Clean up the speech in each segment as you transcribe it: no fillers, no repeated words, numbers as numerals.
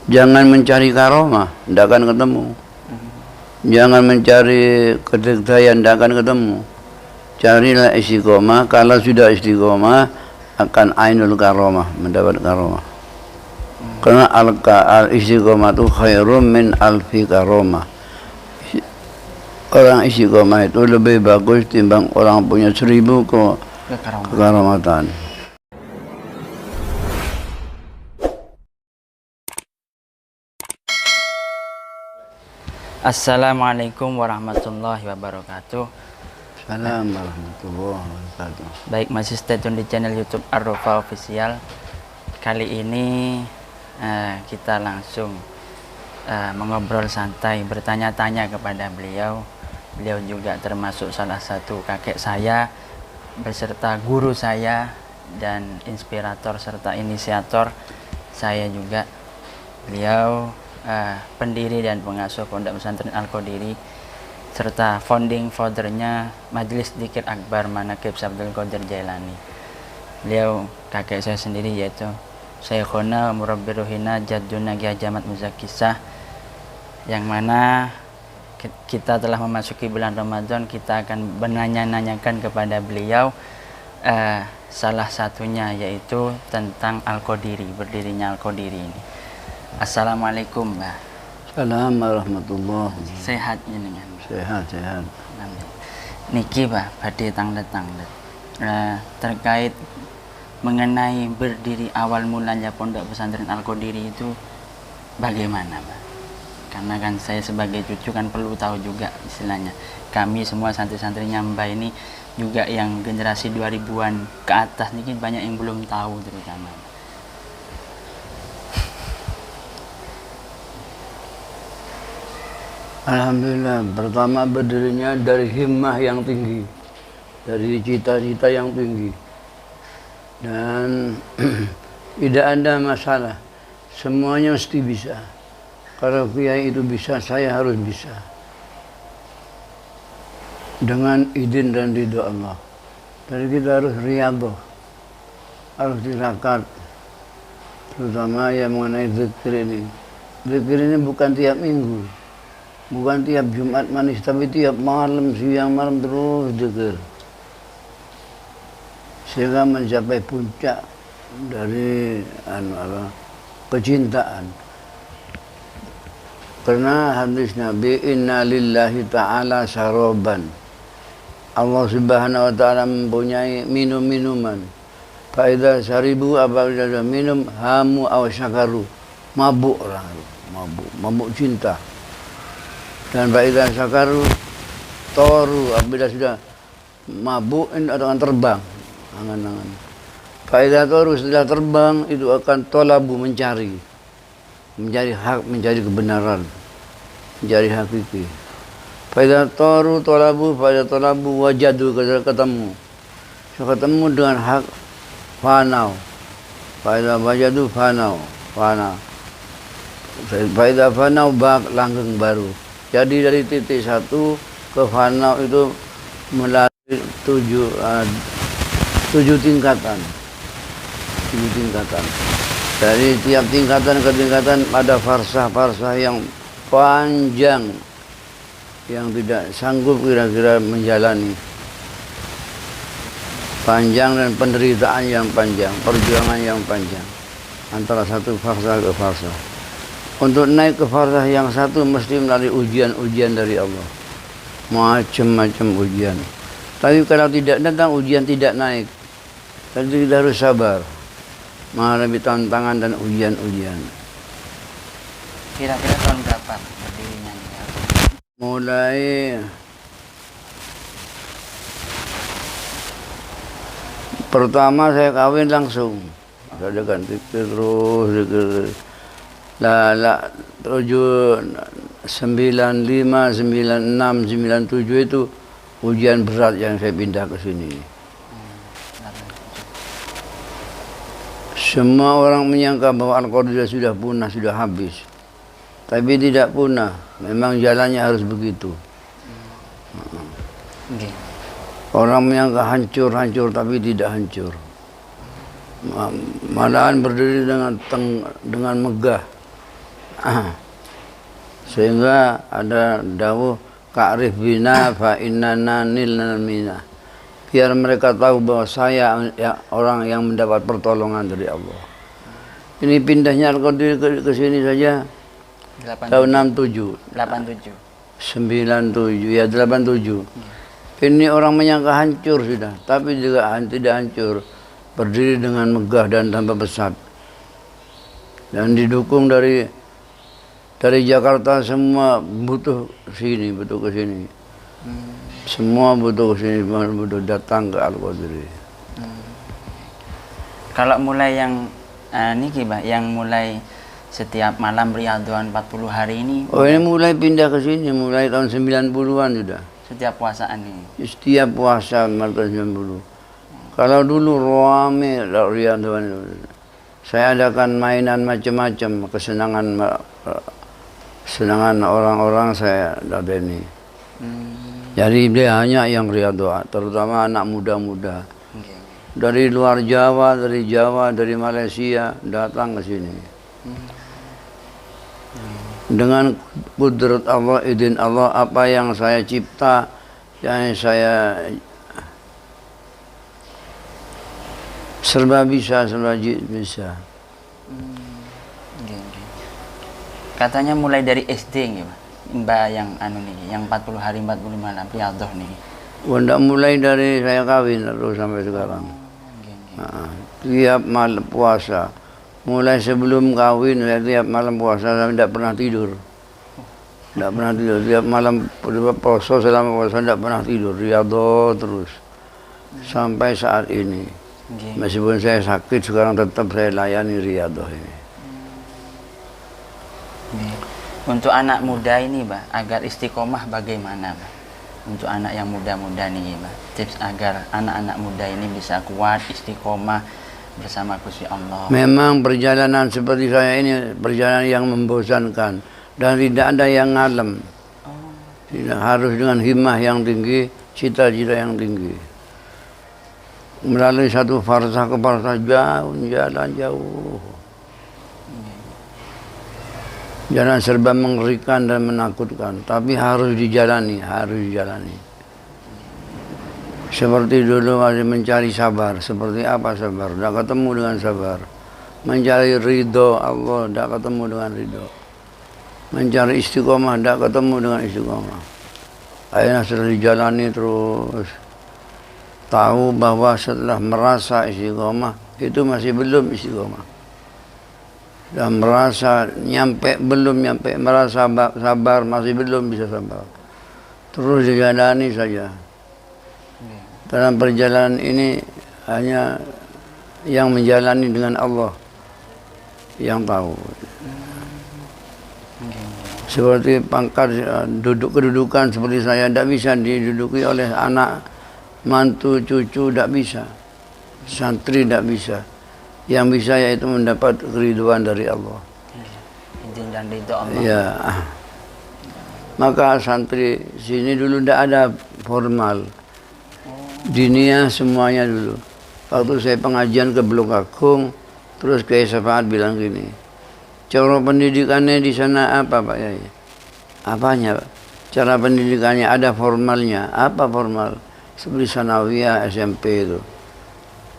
Jangan mencari karomah, tidak akan ketemu. Jangan mencari kedekdayaan, tidak akan ketemu. Carilah istiqomah. Kalau sudah istiqomah, akan ainul karomah, mendapat karomah. Karena al-istiqomah itu khairum min alfi karomah. Orang istiqomah itu lebih bagus timbang orang punya 1000 kekaromatan. Assalamualaikum warahmatullahi wabarakatuh. Assalamualaikum warahmatullahi wabarakatuh. Baik, masih stay tune di channel YouTube Ar-Rofa Official. Kali ini kita langsung mengobrol santai, bertanya-tanya kepada beliau. Beliau juga termasuk salah satu kakek saya, beserta guru saya dan inspirator serta inisiator saya juga. Beliau pendiri dan pengasuh Pondok Pesantren Al-Qadiri serta founding fathernya Majelis Dzikir Akbar Manaqib Abdul Qadir Jailani. Beliau kakek saya sendiri, yaitu Syekhona Murabbir Ruhina Jadduna Ki Haji Ahmad Muzakisah, yang mana kita telah memasuki bulan Ramadan. Kita akan menanya-nanyakan kepada beliau salah satunya yaitu tentang Al-Qadiri, berdirinya Al-Qadiri ini. Assalamualaikum, Mbah. Assalamualaikum warahmatullahi. Sehat jenengan? Sehat. Niki, Mbah, badhe tanglet-tanglet terkait mengenai berdiri awal mulanya Pondok Pesantren Al-Qadiri itu bagaimana, Mbah? Karena kan saya sebagai cucu kan perlu tahu juga istilahnya. Kami semua santri-santrinya Mbah ini juga yang generasi 2000-an ke atas niki banyak yang belum tahu terutama. Alhamdulillah, pertama berdirinya dari himmah yang tinggi, dari cita-cita yang tinggi, dan tidak ada masalah, semuanya mesti bisa. Kalau kiai itu bisa, saya harus bisa, dengan izin dan ridho Allah. Jadi kita harus riyadhah, harus tirakat, terutama yang mengenai zikir ini. Zikir ini bukan tiap minggu, bukan tiap Jumat manis, tapi tiap malam, siang malam terus zikir, sehingga mencapai puncak dari kecintaan. Karena hadis Nabi, inna lillahi ta'ala syaraban, Allah subhanahu wa ta'ala mempunyai minum-minuman. Faidha syaribu, apabila sudah minum, hamu aw syakaru, mabuk orang, mabuk cinta. Dan faidha syakaru toru, apabila sudah mabuk ini akan terbang angan-angan. Faidha toru, setelah terbang itu akan tolabu, mencari hak, mencari kebenaran, mencari hakiki. Faidha toru tolabu, faidha tolabu wajadu, ketemu dengan hak, fanau. Faidha wajadu fanau, fana. Faidha fanau bak, langgeng baru. Jadi dari titik satu ke fanau itu melalui tujuh tingkatan. Dari tiap tingkatan ke tingkatan ada farsah yang panjang, yang tidak sanggup kira-kira menjalani. Panjang dan penderitaan yang panjang, perjuangan yang panjang antara satu farsah ke farsah. Untuk naik ke farsah yang satu mesti melalui ujian-ujian dari Allah, macam-macam ujian. Tapi kalau tidak datang ujian, tidak naik. Jadi kita harus sabar menghadapi tantangan dan ujian-ujian. Kira-kira tahun berapa berdirinya? Mulai pertama saya kawin langsung, ada ganti terus. 95, 96, 97 itu ujian berat yang saya pindah ke sini. Semua orang menyangka bahwa Al-Qadiri sudah punah, sudah habis. Tapi tidak punah, memang jalannya harus begitu. Orang menyangka hancur, tapi tidak hancur. Malahan berdiri dengan megah, Sehingga ada dawuh ka'rif bina fa innana nilnal minah. Biar mereka tahu bahwa saya orang yang mendapat pertolongan dari Allah. Ini pindahnya Al-Qadir ke sini saja 87. tahun 67. 87. 97 ya 87. Ini orang menyangka hancur sudah, tapi juga tidak hancur. Berdiri dengan megah dan tanpa pesat. Dan didukung dari Jakarta semua butuh sini, butuh ke sini. Semua butuh ke sini, butuh datang ke Al-Qadir. Kalau mulai yang niki Mbah, yang mulai setiap malam Riyadhon 40 hari ini. Oh, ini mulai pindah ke sini mulai tahun 90-an sudah. Setiap puasaan ini. Setiap puasa tahun 90. Kalau dulu rame Riyadhon. Saya adakan mainan macam-macam, kesenangan orang-orang saya dadeni. Jadi dia hanya yang Riyadhon, terutama anak muda-muda. Dari luar Jawa, dari Malaysia datang ke sini. Dengan kudrat Allah, izin Allah, apa yang saya cipta, yang saya serba bisa. Katanya mulai dari SD nggih, Mbak, yang yang 40 hari 40 malam Riyadhon nih. Ndak mulai dari saya kawin terus sampai sekarang. Tiap malam puasa, mulai sebelum kawin saya tiap malam puasa saya tidak pernah tidur. Tidak pernah tidur, tiap malam puasa selama puasa tidak pernah tidur, Riyadhon terus sampai saat ini. Meskipun saya sakit sekarang tetap saya layani Riyadhon ini. Untuk anak muda ini, Mbak, agar istiqomah bagaimana, Mbak? Untuk anak yang muda-muda nih, Mbak, tips agar anak-anak muda ini bisa kuat istiqomah bersama Gusti Allah. Memang perjalanan seperti saya ini perjalanan yang membosankan dan tidak ada yang ngalem. Tidak harus dengan himmah yang tinggi, cita-cita yang tinggi. Melalui satu farsah ke farsah jauh, jalan jauh. Jalan serba mengerikan dan menakutkan, tapi harus dijalani. Seperti dulu masih mencari sabar, seperti apa sabar? Tidak ketemu dengan sabar. Mencari ridho Allah, tidak ketemu dengan ridho. Mencari istiqomah, tidak ketemu dengan istiqomah. Akhirnya setelah dijalani terus, tahu bahwa setelah merasa istiqomah, itu masih belum istiqomah. Dan merasa belum nyampe, merasa sabar, masih belum bisa sabar. Terus dijalani saja. Dalam perjalanan ini hanya yang menjalani dengan Allah yang tahu. Seperti pangkat kedudukan seperti saya tidak bisa diduduki oleh anak, mantu, cucu, tidak bisa. Santri tidak bisa. Yang bisa yaitu mendapat keriduan dari Allah. Izin dan ridho Allah. Ya. Maka santri sini dulu tidak ada formal. Diniyah semuanya dulu. Waktu saya pengajian ke Blok Agung, terus Kiai Syafaat bilang gini, cara pendidikannya di sana apa Pak Yai? Apanya? Cara pendidikannya ada formalnya. Apa formal? Seperti sanawiyah, SMP itu.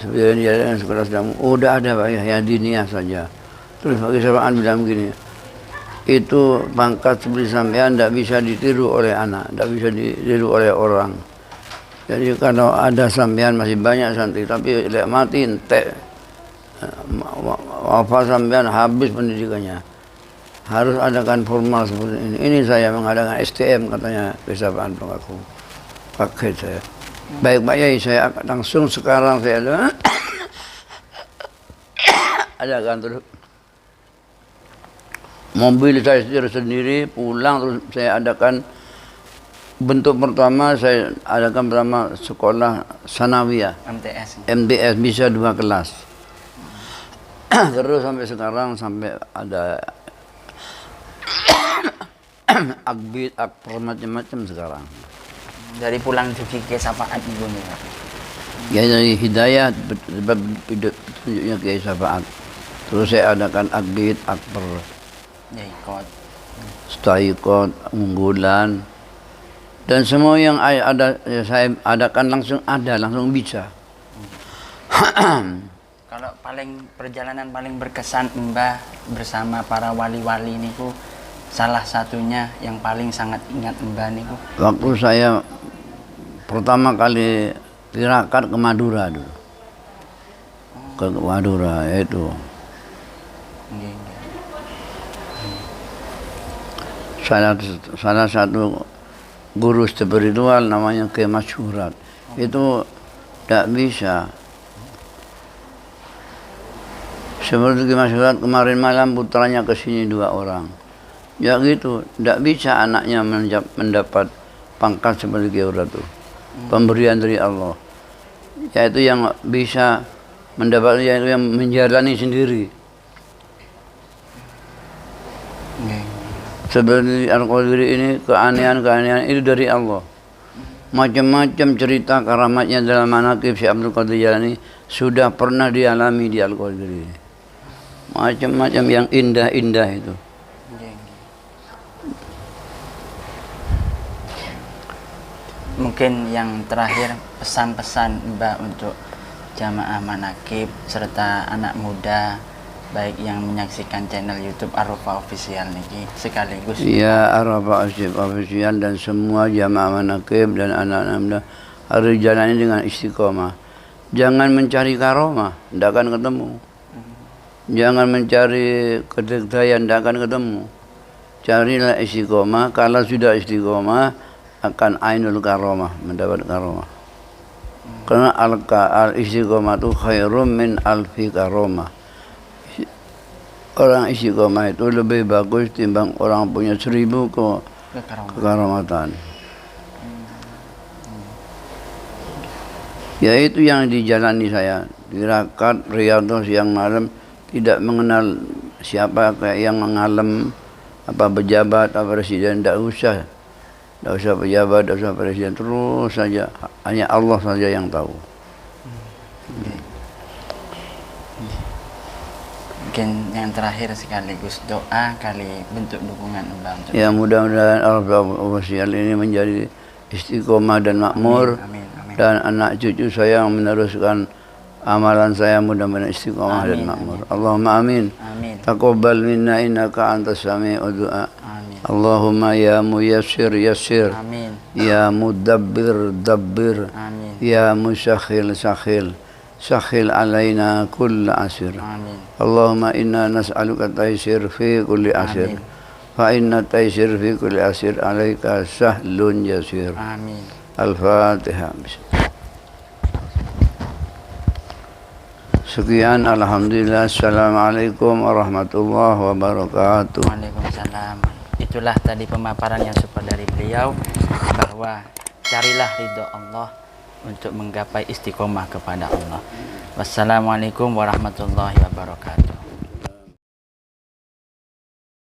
Sebenarnya jalan sekolah sedang, udah ada Pak ya diniyah saja. Terus Pak Syafaat bilang begini, itu pangkat seperti sampean tidak bisa ditiru oleh anak, tidak bisa ditiru oleh orang. Jadi kalau ada sampean masih banyak santri, tapi lihat mati entek, wafat sampean habis pendidikannya. Harus adakan formal seperti ini. Ini saya mengadakan STM katanya Pak Syafaat aku pakai saya. Baik Pak Yai, saya langsung sekarang saya adakan terus mobil saya sendiri pulang, terus saya adakan bentuk pertama, saya adakan pertama sekolah sanawiyah MTS bisa 2 kelas. Terus sampai sekarang sampai ada akbid, akper macam-macam sekarang. Dari pulang juga ke Syafaat ibu nih. Ya dari hidayah petunjuknya Kiai Syafaat. Terus saya adakan akbid, akper. Ya ikut. Staiqot, unggulan, dan semua yang ada saya adakan langsung bisa. Kalau perjalanan paling berkesan Mbah bersama para wali-wali niku, salah satunya yang paling sangat ingat Mbah niku. Waktu saya pertama kali tirakat ke Madura dulu. Ke Madura itu. Salah satu guru spiritual namanya Kiai Mas Syurat. Itu tidak bisa. Seperti Kiai Mas Syurat kemarin malam putranya ke sini 2 orang. Ya gitu, tidak bisa anaknya mendapat pangkat seperti Kiai Syurat itu. Pemberian dari Allah. Yaitu yang bisa mendapat, yaitu yang menjalani sendiri. Seperti Al-Qadiri ini, keanehan-keanehan itu dari Allah. Macam-macam cerita karamatnya dalam manaqib Syekh Abdul Qadir Jailani sudah pernah dialami di Al-Qadiri ini. Macam-macam yang indah-indah itu. Mungkin yang terakhir pesan-pesan Mbak untuk jamaah manaqib serta anak muda baik yang menyaksikan channel YouTube Ar-Rafa Official niki sekaligus. Ya, Ar-Rafa Official dan semua jamaah manaqib dan anak-anak muda harus jalani dengan istiqomah. Jangan mencari karomah, tidak akan ketemu. Jangan mencari kedekdayaan, tidak akan ketemu. Carilah istiqomah. Kalau sudah istiqomah akan ainul karomah, mendapat karomah. Karena al-istiqomah itu khairum min alfi karomah. Orang istiqomah itu lebih bagus timbang orang punya 1000 kekaromatan. Ya itu yang dijalani saya. Tirakat, riyadhah siang malam, tidak mengenal siapa yang mengalem, apa pejabat, apa presiden, tidak usah. Tidak usah pejabat, tidak usah presiden, terus saja. Hanya Allah saja yang tahu. Mungkin yang terakhir sekaligus doa kali bentuk dukungan Mbak untuk ya mudah-mudahan Al-Rafa Official ini menjadi istiqomah dan makmur. Amin, amin. Dan anak cucu saya yang meneruskan amalan saya mudah-mudahan istiqomah dan makmur. Allahumma amin. Amin. Taqabbal minna innaka antas sami'ud du'a. Amin. Allahumma ya muyassir yassir. Amin. Ya mudabbir dabbir. Amin. Ya musakhil sakhil. Sakhil alaina kull asir. Amin. Allahumma inna nas'aluka taysir fi kulli asir. Amin. Fa inna taysir fi kulli asir alaika sahlun yasir. Amin. Al-Fatihah. Sekian, alhamdulillah. Assalamualaikum warahmatullahi wabarakatuh. Waalaikumsalam. Itulah tadi pemaparan yang support dari beliau bahwa carilah ridho Allah untuk menggapai istiqomah kepada Allah. Wassalamualaikum warahmatullahi wabarakatuh.